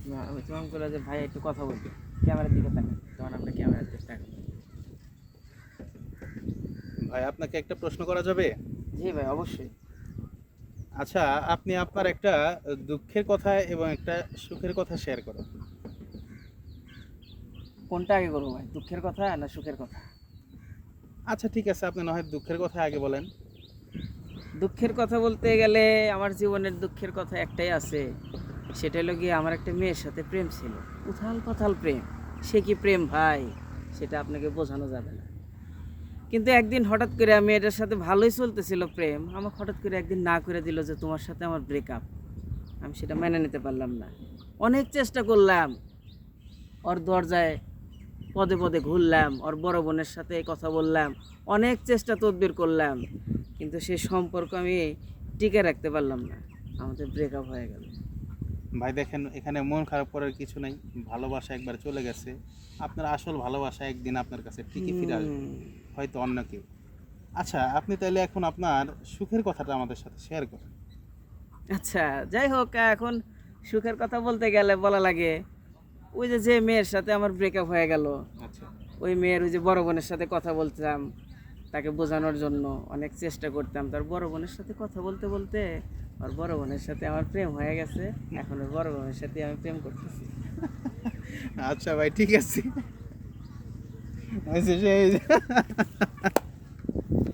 আমি তোমাকে বললাম যে ভাই একটু কথা বলবি, ক্যামেরার দিকে তাকান, তখন আমরা ক্যামেরার দিকে তাকান। ভাই আপনাকে একটা প্রশ্ন করা যাবে? জি ভাই, অবশ্যই। আচ্ছা, আপনি আপনার একটা দুঃখের কথা এবং একটা সুখের কথা শেয়ার করেন। কোনটা আগে করবো ভাই, দুঃখের কথা না সুখের কথা? আচ্ছা ঠিক আছে, আপনি না হয় দুঃখের কথা আগে বলেন। দুঃখের কথা বলতে গেলে আমার জীবনের দুঃখের কথা একটাই আছে, সেটা হলো গিয়ে আমার একটা মেয়ের সাথে প্রেম ছিল। উথাল পাথাল প্রেম। সে কি প্রেম ভাই, সেটা আপনাকে বোঝানো যাবে না। কিন্তু একদিন হঠাৎ করে মেয়েটার সাথে ভালোই চলতেছিল প্রেম, আমাকে হঠাৎ করে একদিন না করে দিল যে তোমার সাথে আমার ব্রেকআপ। আমি সেটা মেনে নিতে পারলাম না। অনেক চেষ্টা করলাম, ওর দরজায় পদে পদে ঘুরলাম, ওর বড় বোনের সাথে কথা বললাম, অনেক চেষ্টা তদবির করলাম, কিন্তু সেই সম্পর্ক আমি টিকে রাখতে পারলাম না। আমাদের ব্রেকআপ হয়ে গেল। ভাই দেখেন, এখানে মন খারাপ করার কিছু নাই। ভালোবাসা একবার চলে গেছে, আপনার আসল ভালোবাসা একদিন আপনার কাছে ঠিকই ফিরে আসবে, হুম। হয়তো অন্য কেউ। আচ্ছা, আপনি তাহলে এখন আপনার সুখের কথাটা আমাদের সাথে শেয়ার করেন। আচ্ছা, যাই হোক, এখন সুখের কথা বলতে গেলে বলা লাগে ওই যে যে মেয়ের সাথে আমার ব্রেকআপ হয়ে গেল, আচ্ছা। ওই মেয়ের ওই যে বড় বোনের সাথে কথা বলতাম, তাকে বোঝানোর জন্য অনেক চেষ্টা করতাম। তার বড় বোনের সাথে কথা বলতে বলতে আর বড় বোনের সাথে আমার প্রেম হয়ে গেছে। এখন ওর বড় বোনের সাথে আমি প্রেম করতেছি। আচ্ছা ভাই, ঠিক আছে। আচ্ছা, সেই